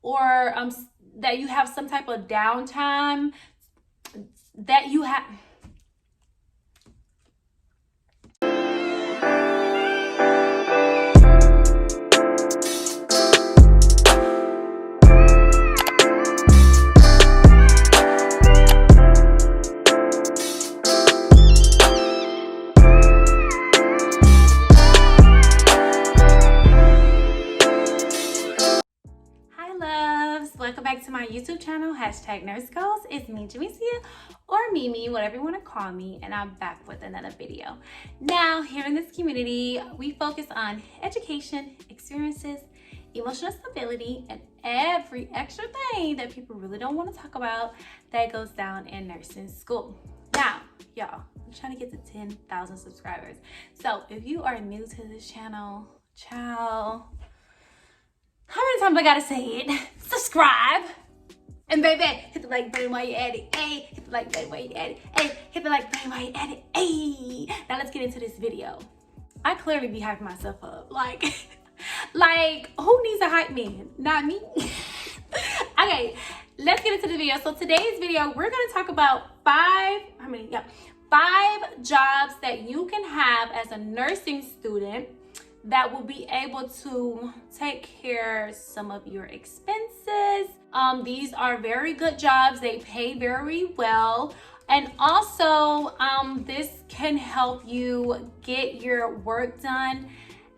or that you have some type of downtime, that you have. Welcome back to my YouTube channel, #NurseGoals. It's me, Jamicia, or Mimi, whatever you want to call me, and I'm back with another video. Now, here in this community, we focus on education, experiences, emotional stability, and every extra thing that people really don't want to talk about that goes down in nursing school. Now, y'all, I'm trying to get to 10,000 subscribers. So if you are new to this channel, ciao. How many times I gotta say it? Subscribe. And baby, hit the like button while you're at it. Hey, hit the like button while you're at it. Hey, hit the like button while you're at it. Hey. Now let's get into this video. I clearly be hyping myself up. Like who needs a hype man? Not me. Okay, let's get into the video. So today's video, we're gonna talk about five jobs that you can have as a nursing student that will be able to take care of some of your expenses. These are very good jobs. They pay very well. And also, this can help you get your work done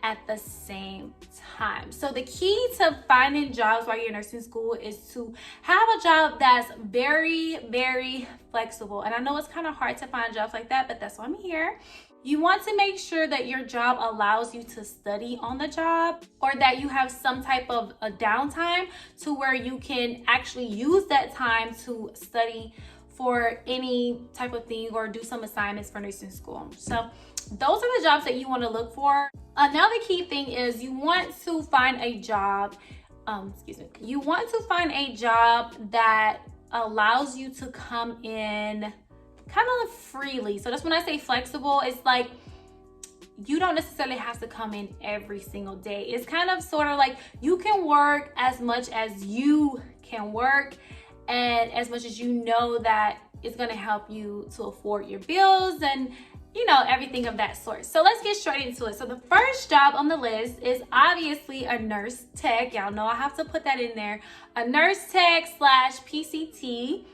at the same time. So the key to finding jobs while you're in nursing school is to have a job that's very, very flexible. And I know it's kind of hard to find jobs like that, but that's why I'm here. You want to make sure that your job allows you to study on the job, or that you have some type of a downtime to where you can actually use that time to study for any type of thing or do some assignments for nursing school. So those are the jobs that you want to look for. Now the key thing is you want to find a job, you want to find a job that allows you to come in kind of freely. So that's when I say flexible, it's like you don't necessarily have to come in every single day. It's kind of sort of like you can work as much as you can work and as much as you know that it's going to help you to afford your bills and everything of that sort. So let's get straight into it. So the first job on the list is obviously a nurse tech. Y'all know I have to put that in there. A nurse tech / PCT,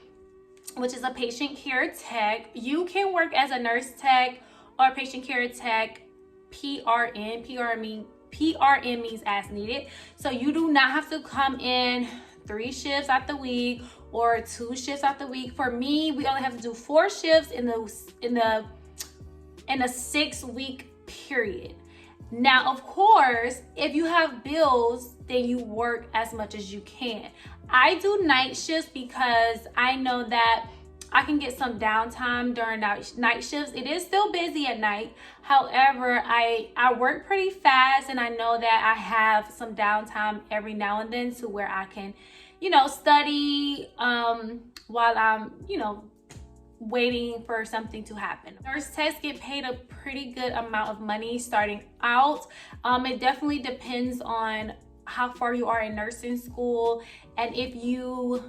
which is a patient care tech. You can work as a nurse tech or patient care tech, PRN. PRN means as needed. So you do not have to come in 3 shifts out the week or 2 shifts out the week. For me, we only have to do 4 shifts in a 6-week period. Now, of course, if you have bills, then you work as much as you can. I do night shifts because I know that I can get some downtime during night shifts. It is still busy at night. However, I work pretty fast, and I know that I have some downtime every now and then to where I can, study while I'm, waiting for something to happen. Nurse techs get paid a pretty good amount of money starting out. It definitely depends on how far you are in nursing school, and if you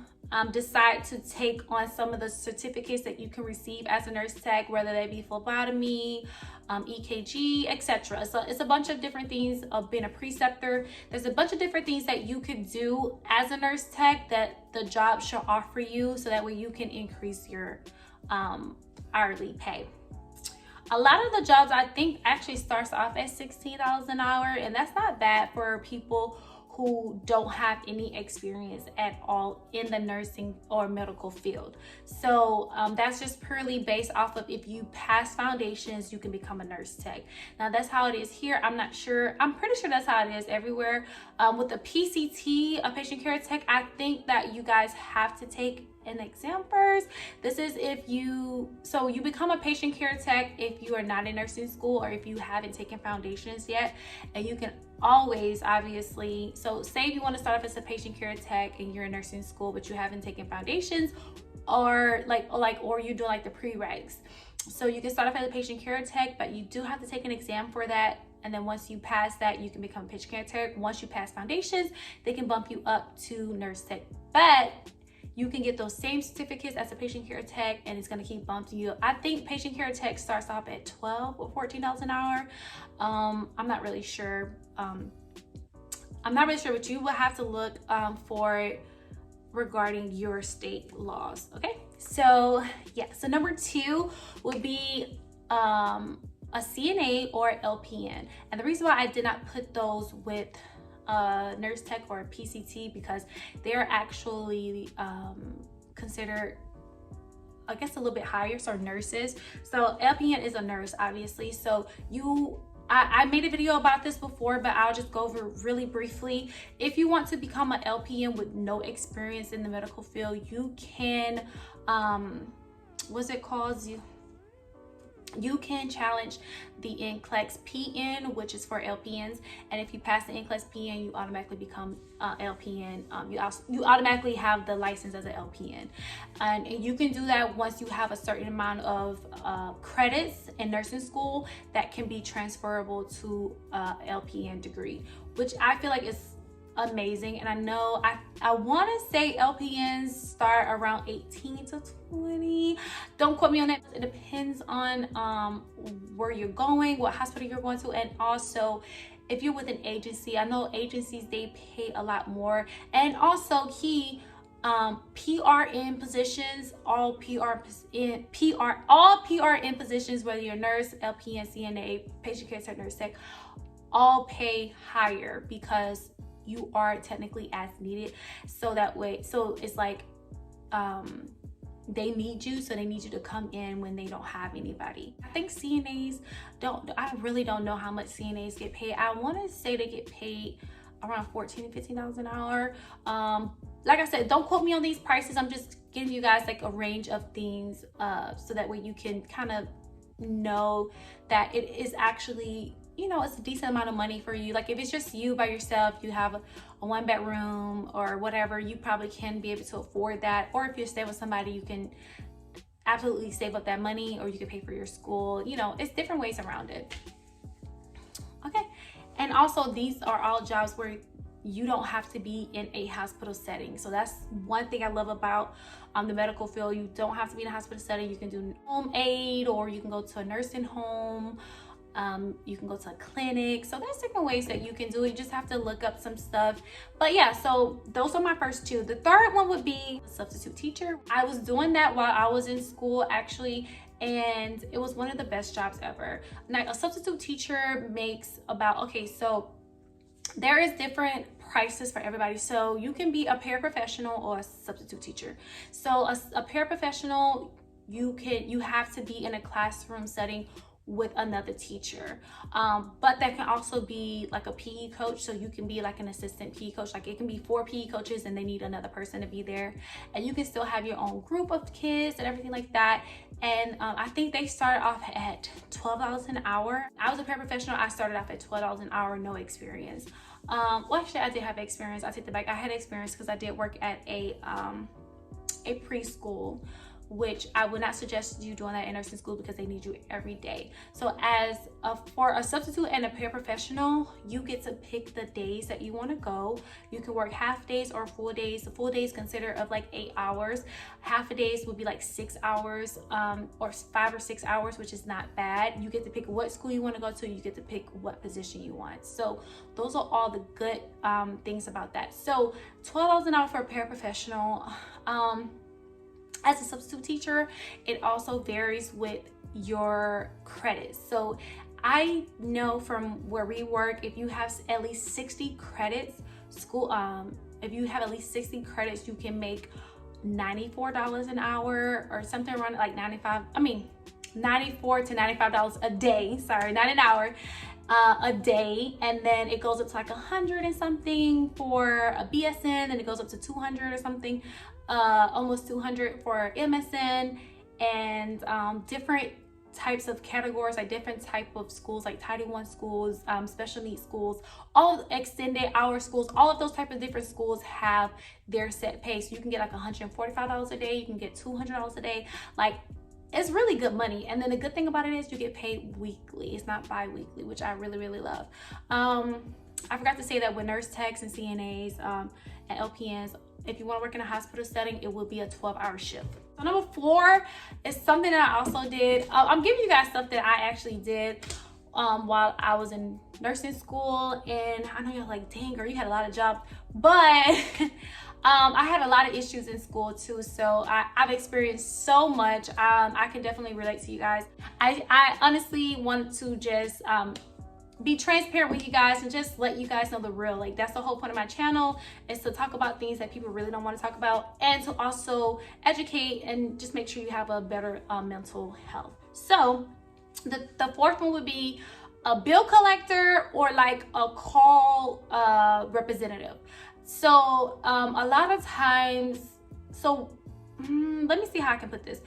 decide to take on some of the certificates that you can receive as a nurse tech, whether they be phlebotomy, EKG, etc. So it's a bunch of different things of being a preceptor. There's a bunch of different things that you could do as a nurse tech that the job should offer you, so that way you can increase your hourly pay. A lot of the jobs I think actually starts off at $16 an hour, and that's not bad for people who don't have any experience at all in the nursing or medical field. So that's just purely based off of if you pass foundations, you can become a nurse tech. Now that's how it is here. I'm not sure. I'm pretty sure that's how it is everywhere. With the PCT, a patient care tech, I think that you guys have to take an exam first. This is if you become a patient care tech if you are not in nursing school or if you haven't taken foundations yet, and you can always obviously, so say if you want to start off as a patient care tech and you're in nursing school but you haven't taken foundations, or you do like the prereqs, so you can start off as a patient care tech, but you do have to take an exam for that And then once you pass that, you can become a patient care tech. Once you pass foundations, they can bump you up to nurse tech. But you can get those same certificates as a patient care tech, and it's going to keep bumping you. I think patient care tech starts off at $12 or $14 an hour. I'm not really sure. But you will have to look for it regarding your state laws. Okay, so yeah, so number 2 would be a CNA or LPN. And the reason why I did not put those with nurse tech or PCT, because they're actually considered, I guess, a little bit higher, so nurses. So LPN is a nurse, obviously. So I made a video about this before, but I'll just go over really briefly. If you want to become an LPN with no experience in the medical field, you can, what's it called? You can challenge the NCLEX PN, which is for LPNs. And if you pass the NCLEX PN, you automatically become LPN. You automatically have the license as an LPN. And you can do that once you have a certain amount of credits in nursing school that can be transferable to LPN degree, which I feel like is amazing. And I know I want to say LPNs start around 18 to 20. Don't quote me on that. It depends on where you're going, what hospital you're going to, and also if you're with an agency. I know agencies, they pay a lot more. And also key, PRN positions, all PRN positions, whether you're a nurse, LPN, CNA, patient care tech, nurse tech, all pay higher because you are technically as needed. So that way, so it's like they need you, so they need you to come in when they don't have anybody. I think CNAs I really don't know how much CNAs get paid. I want to say they get paid around $14 to $15 an hour. Like I said, don't quote me on these prices. I'm just giving you guys like a range of things so that way you can kind of know that it is actually, you know, it's a decent amount of money for you. Like if it's just you by yourself, you have a 1-bedroom or whatever, you probably can be able to afford that. Or if you're staying with somebody, you can absolutely save up that money, or you can pay for your school. You know, it's different ways around it. Okay, and also these are all jobs where you don't have to be in a hospital setting. So that's one thing I love about the medical field. You don't have to be in a hospital setting. You can do home aid, or you can go to a nursing home. You can go to a clinic. So there's different ways that you can do it. You just have to look up some stuff. But yeah, so those are my first 2. The third one would be a substitute teacher. I was doing that while I was in school, actually, and it was one of the best jobs ever. Now, a substitute teacher makes about, okay, so there is different prices for everybody. So you can be a paraprofessional or a substitute teacher. So a paraprofessional, you have to be in a classroom setting with another teacher, but that can also be like a PE coach. So you can be like an assistant PE coach. Like it can be 4 PE coaches and they need another person to be there, and you can still have your own group of kids and everything like that. And I think they started off at $12 an hour. I was a paraprofessional. I started off at $12 an hour, no experience. Well, actually I did have experience. I take the back. I had experience because I did work at a preschool, which I would not suggest you doing that in nursing school because they need you every day. So for a substitute and a paraprofessional, you get to pick the days that you want to go. You can work half days or full days. The full days consider of like 8 hours. Half a days would be like 6 hours, or 5 or 6 hours, which is not bad. You get to pick what school you want to go to. You get to pick what position you want. So those are all the good things about that. So $12 an hour for a paraprofessional. As a substitute teacher, it also varies with your credits. So I know from where we work, if you have at least 60 credits, if you have at least 60 credits, you can make $94 an hour or something around like $94 to $95 a day. Sorry, not an hour. A day, and then it goes up to like 100 and something for a BSN, and it goes up to 200 or something, almost 200 for MSN, and different types of categories, like different type of schools, like Title I schools, special needs schools, all extended hour schools, all of those type of different schools have their set pay. So you can get like $145 a day, you can get $200 a day. Like it's really good money. And then the good thing about it is you get paid weekly. It's not bi-weekly, which I really, really love. I forgot to say that with nurse techs and CNAs and LPNs, if you want to work in a hospital setting, it will be a 12-hour shift. So number 4 is something that I also did. I'm giving you guys stuff that I actually did while I was in nursing school. And I know you're like, dang, girl, you had a lot of jobs. But I had a lot of issues in school too. So I've experienced so much. I can definitely relate to you guys. I honestly want to just be transparent with you guys and just let you guys know the real. Like, that's the whole point of my channel, is to talk about things that people really don't want to talk about, and to also educate and just make sure you have a better mental health. So the 4th one would be a bill collector or like a call representative. So a lot of times, so let me see how I can put this.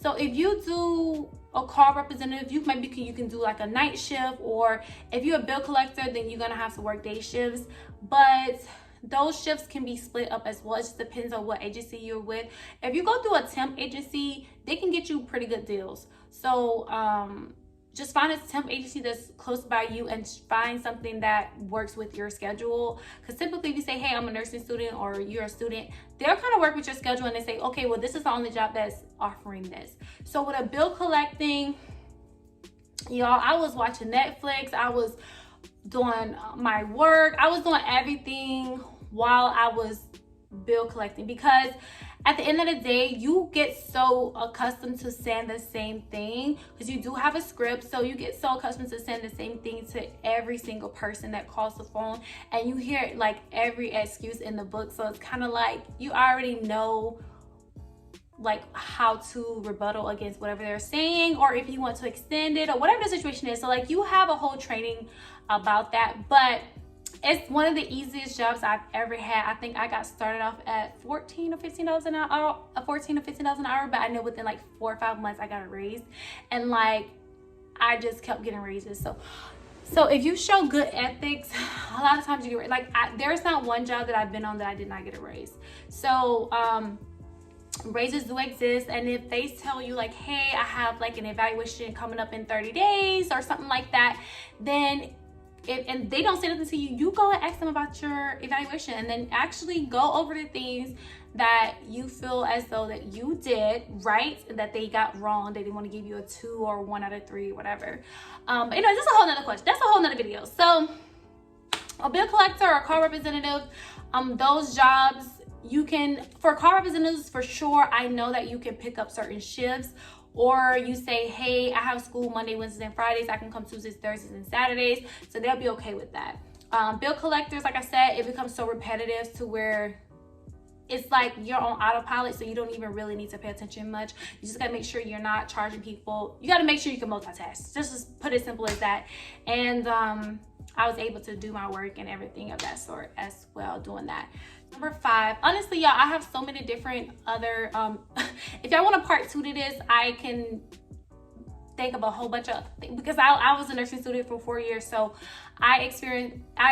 So if you do a call representative, you can do like a night shift, or if you're a bill collector, then you're gonna have to work day shifts. But those shifts can be split up as well. It just depends on what agency you're with. If you go through a temp agency, they can get you pretty good deals. So just find a temp agency that's close by you and find something that works with your schedule. Because typically if you say, hey, I'm a nursing student, or you're a student, they'll kind of work with your schedule and they say, okay, well, this is the only job that's offering this. So with a bill collecting, y'all, I was watching Netflix, I was doing my work, I was doing everything while I was bill collecting, because at the end of the day, you get so accustomed to saying the same thing, because you do have a script. So you get so accustomed to saying the same thing to every single person that calls the phone, and you hear like every excuse in the book. So it's kind of like you already know like how to rebuttal against whatever they're saying, or if you want to extend it, or whatever the situation is. So like you have a whole training about that. But it's one of the easiest jobs I've ever had. I think I got started off at $14 or $15 an hour, $14 or $15 an hour, but I know within like 4 or 5 months I got a raise, and like I just kept getting raises. So if you show good ethics, a lot of times you get like there's not one job that I've been on that I did not get a raise. So raises do exist, and if they tell you like, hey, I have like an evaluation coming up in 30 days or something like that, then and they don't say nothing to you, you go and ask them about your evaluation, and then actually go over the things that you feel as though that you did right, that they got wrong, they didn't want to give you a 2 or 1 out of 3, whatever. But anyway, that's a whole nother question. That's a whole nother video. So a bill collector or a call representative, those jobs, you can, for call representatives for sure, I know that you can pick up certain shifts. Or you say, hey, I have school Monday, Wednesdays, and Fridays. I can come Tuesdays, Thursdays, and Saturdays. So they'll be okay with that. Bill collectors, like I said, it becomes so repetitive to where it's like you're on autopilot, so you don't even really need to pay attention much. You just gotta make sure you're not charging people. You gotta make sure you can multitask. Just put it simple as that. And I was able to do my work and everything of that sort as well doing that. Number 5, honestly, y'all, I have so many different other, if y'all want a part 2 to this, I can think of a whole bunch of things, because I was a nursing student for 4 years. So I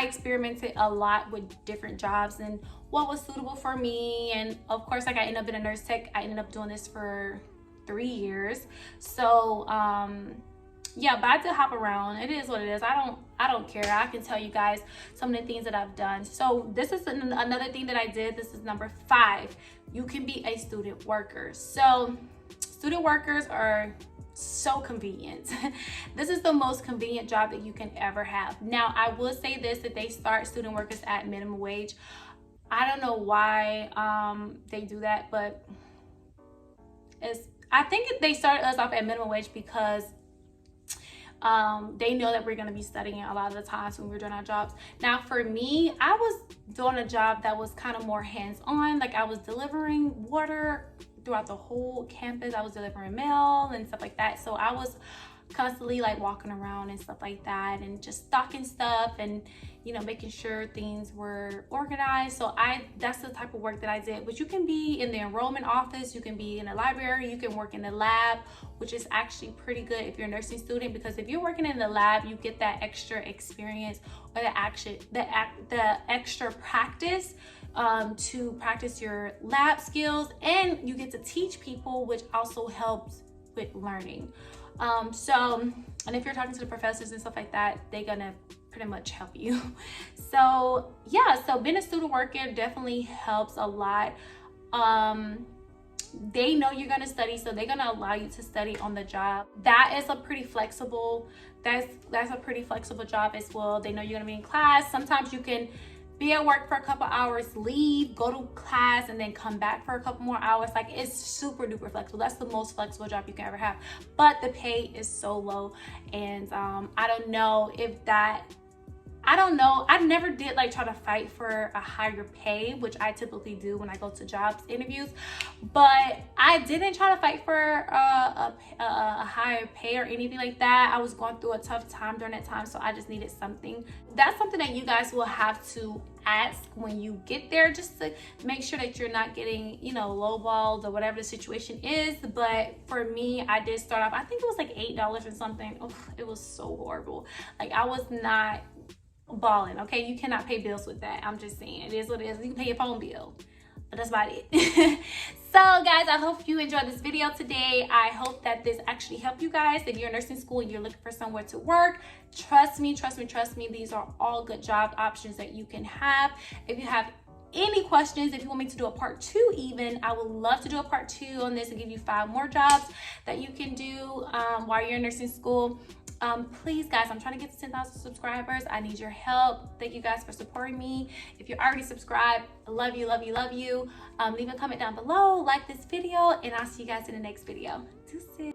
experimented a lot with different jobs and what was suitable for me. And of course, like I ended up in a nurse tech. I ended up doing this for 3 years. So, yeah, but I did hop around. It is what it is. I don't care. I can tell you guys some of the things that I've done. So this is another thing that I did. This is number 5. You can be a student worker. So student workers are so convenient. This is the most convenient job that you can ever have. Now, I will say this, that they start student workers at minimum wage. I don't know why they do that, but I think they started us off at minimum wage because they know that we're going to be studying a lot of the times when we're doing our jobs. Now for me, I was doing a job that was kind of more hands-on. Like I was delivering water throughout the whole campus. I was delivering mail and stuff like that. So I was constantly like walking around and stuff like that, and just stocking stuff and, you know, making sure things were organized. So that's the type of work that I did. But you can be in the enrollment office, you can be in a library, you can work in the lab, which is actually pretty good if you're a nursing student, because if you're working in the lab, you get that extra experience, or the extra practice to practice your lab skills, and you get to teach people, which also helps with learning. And if you're talking to the professors and stuff like that, they're gonna pretty much help you. So yeah, so being a student worker definitely helps a lot. They know you're gonna study, so they're gonna allow you to study on the job. That's a pretty flexible job as well. They know you're gonna be in class. Sometimes you can be at work for a couple hours, leave, go to class, and then come back for a couple more hours. Like, it's super duper flexible. That's the most flexible job you can ever have, but the pay is so low. And I don't know. I never did like try to fight for a higher pay, which I typically do when I go to jobs interviews, but I didn't try to fight for a higher pay or anything like that. I was going through a tough time during that time, so I just needed something. That's something that you guys will have to ask when you get there, just to make sure that you're not getting, you know, lowballed or whatever the situation is. But for me, I did start off, I think it was like $8 or something. Oh, it was so horrible. Like, I was not balling. Okay, you cannot pay bills with that. I'm just saying, it is what it is. You can pay your phone bill, but that's about it. So guys, I hope you enjoyed this video today. I hope that this actually helped you guys. If you're in nursing school and you're looking for somewhere to work, trust me, these are all good job options that you can have. If you have any questions, if you want me to do a part 2 even, I would love to do a part 2 on this and give you 5 more jobs that you can do while you're in nursing school. Please guys, I'm trying to get to 10,000 subscribers. I need your help. Thank you guys for supporting me. If you're already subscribed, I love you, love you, love you. Leave a comment down below, like this video, and I'll see you guys in the next video. Deuces.